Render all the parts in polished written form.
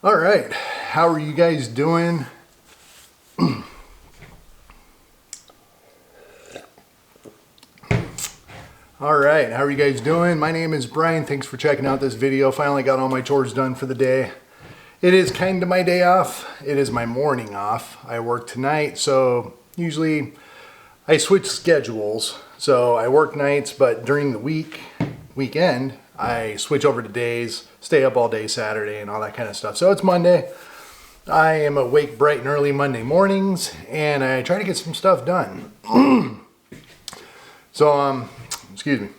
All right, how are you guys doing? All right, how are you guys doing? My name is Brian. Thanks for checking out this video. Finally got all my chores done for the day. It is kind of my day off. It is my morning off. I work tonight, so usually I switch schedules. So I work nights, but during the weekend, I switch over to days, stay up all day Saturday and all that kind of stuff. So it's Monday. I am awake bright and early Monday mornings, and I try to get some stuff done. Excuse me.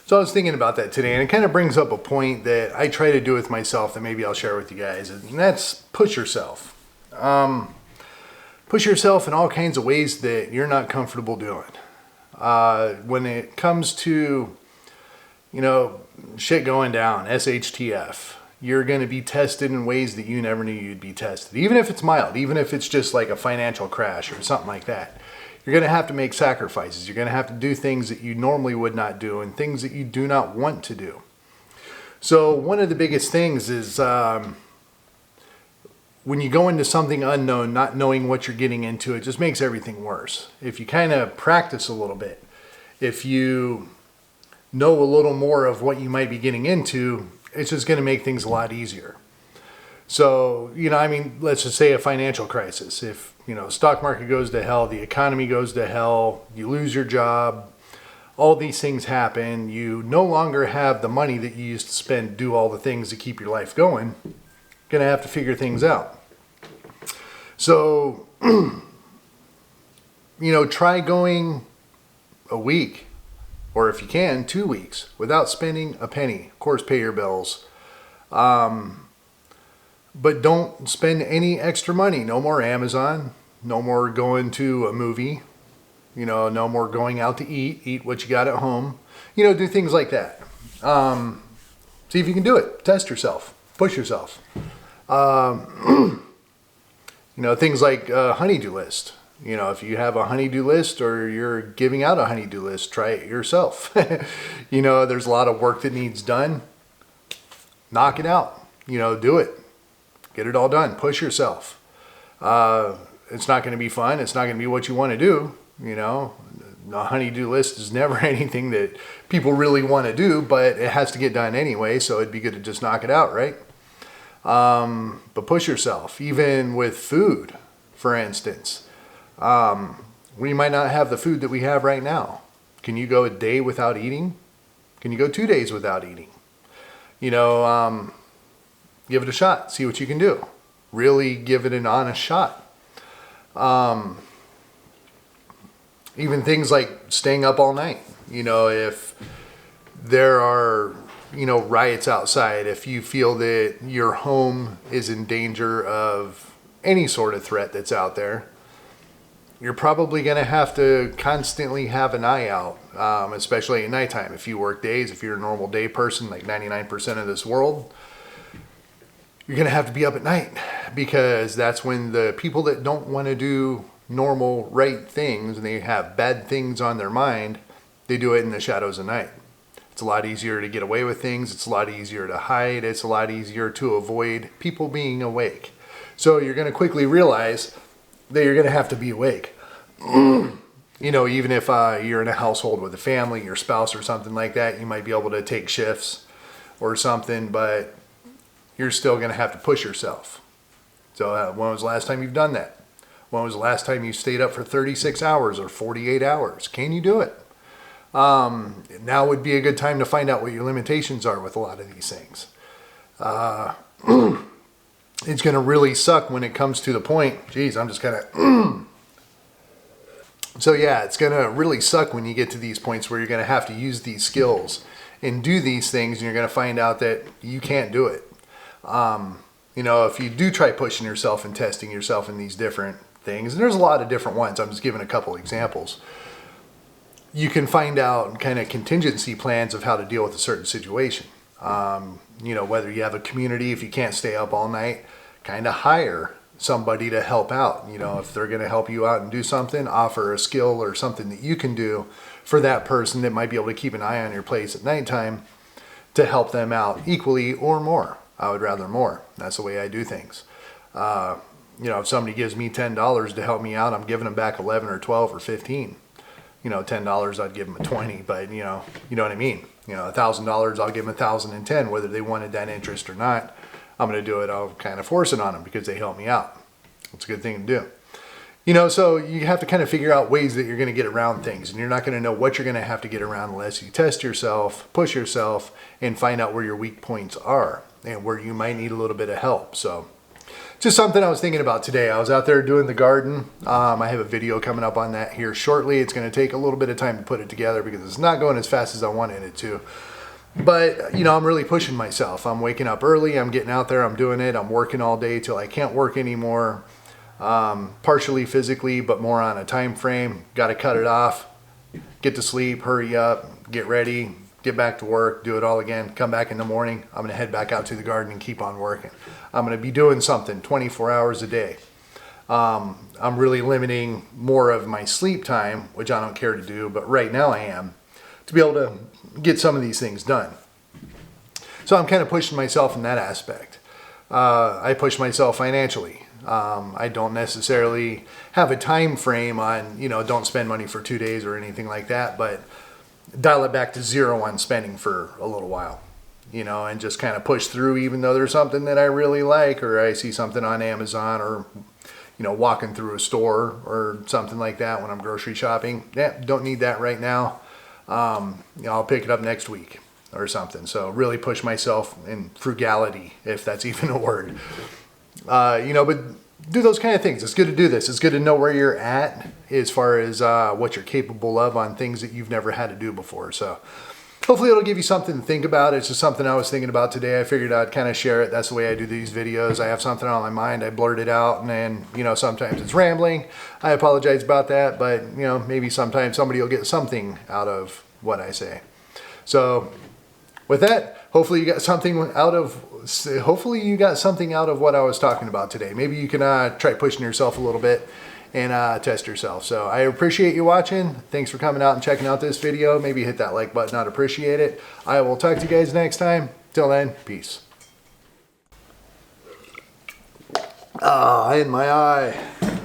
So I was thinking about that today, and it kind of brings up a point that I try to do with myself that maybe I'll share with you guys, and that's push yourself. Push yourself in all kinds of ways that you're not comfortable doing. When it comes to, shit going down, SHTF, you're going to be tested in ways that you never knew you'd be tested. Even if it's mild, even if it's just like a financial crash or something like that. You're going to have to make sacrifices. You're going to have to do things that you normally would not do and things that you do not want to do. So one of the biggest things is when you go into something unknown, not knowing what you're getting into, it just makes everything worse. If you kind of practice a little bit, if you know a little more of what you might be getting into, it's just going to make things a lot easier. So, let's just say a financial crisis. If, stock market goes to hell, the economy goes to hell, you lose your job, all these things happen, you no longer have the money that you used to spend to do all the things to keep your life going, you're going to have to figure things out. So, try going a week, or if you can, 2 weeks, without spending a penny. Of course, pay your bills. But don't spend any extra money. No more Amazon. No more going to a movie. No more going out to eat. Eat what you got at home. Do things like that. See if you can do it. Test yourself. Push yourself. Things like a honey-do list. If you have a honey-do list or you're giving out a honey-do list, try it yourself. There's a lot of work that needs done. Knock it out. Do it. Get it all done. Push yourself. It's not going to be fun. It's not going to be what you want to do. A honey-do list is never anything that people really want to do, but it has to get done anyway, so it'd be good to just knock it out, right? But push yourself. Even with food, for instance. We might not have the food that we have right now. Can you go a day without eating? Can you go 2 days without eating? Give it a shot. See what you can do. Really give it an honest shot. Even things like staying up all night. If there are, riots outside, if you feel that your home is in danger of any sort of threat that's out there, you're probably going to have to constantly have an eye out, especially at nighttime. If you work days, if you're a normal day person, like 99% of this world, you're going to have to be up at night because that's when the people that don't want to do normal, right things and they have bad things on their mind, they do it in the shadows of night. It's a lot easier to get away with things. It's a lot easier to hide. It's a lot easier to avoid people being awake. So you're going to quickly realize that you're going to have to be awake. Even if you're in a household with a family, your spouse or something like that, you might be able to take shifts or something, but you're still going to have to push yourself. So when was the last time you've done that? When was the last time you stayed up for 36 hours or 48 hours? Can you do it? Now would be a good time to find out what your limitations are with a lot of these things. It's going to really suck when it comes to the point. Geez, I'm just kind of... So yeah, it's going to really suck when you get to these points where you're going to have to use these skills and do these things, and you're going to find out that you can't do it. If you do try pushing yourself and testing yourself in these different things, and there's a lot of different ones, I'm just giving a couple examples, you can find out kind of contingency plans of how to deal with a certain situation. Whether you have a community, if you can't stay up all night, kind of hire somebody to help out. If they're going to help you out and do something, offer a skill or something that you can do for that person that might be able to keep an eye on your place at nighttime to help them out equally or more. I would rather more. That's the way I do things. You know, if somebody gives me $10 to help me out, I'm giving them back 11 or 12 or 15. You know, $10, I'd give them a 20, but you know what I mean? You know, $1,000, I'll give them 1,010, whether they wanted that interest or not. I'm going to do it. I'll kind of force it on them because they help me out. It's a good thing to do. You know, so you have to kind of figure out ways that you're going to get around things, and you're not going to know what you're going to have to get around unless you test yourself, push yourself, and find out where your weak points are and where you might need a little bit of help. So just something I was thinking about today. I was out there doing the garden. I have a video coming up on that here shortly. It's going to take a little bit of time to put it together because it's not going as fast as I wanted it to. But, you know, I'm really pushing myself. I'm waking up early. I'm getting out there. I'm doing it. I'm working all day till I can't work anymore. Partially physically, but more on a time frame. Got to cut it off. Get to sleep. Hurry up. Get ready. Get back to work, do it all again, come back in the morning. I'm going to head back out to the garden and keep on working. I'm going to be doing something 24 hours a day. I'm really limiting more of my sleep time, which I don't care to do, but right now I am, to be able to get some of these things done. So I'm kind of pushing myself in that aspect. I push myself financially. I don't necessarily have a time frame on, you know, don't spend money for 2 days or anything like that, but dial it back to zero on spending for a little while, you know, and just kind of push through even though there's something that I really like, or I see something on Amazon, or, you know, walking through a store or something like that when I'm grocery shopping. Yeah, don't need that right now. You know, I'll pick it up next week or something. So really push myself in frugality, if that's even a word. You know, but do those kind of things. It's good to do this. It's good to know where you're at as far as what you're capable of on things that you've never had to do before. So hopefully it'll give you something to think about. It's just something I was thinking about today. I figured I'd kind of share it. That's the way I do these videos. I have something on my mind. I blurt it out, and then, you know, sometimes it's rambling. I apologize about that, but, you know, maybe sometimes somebody will get something out of what I say. So with that, hopefully you got something out of what I was talking about today. Maybe you can try pushing yourself a little bit and test yourself. So I appreciate you watching. Thanks for coming out and checking out this video. Maybe hit that like button. I'd appreciate it. I will talk to you guys next time. Till then, peace. I had my eye.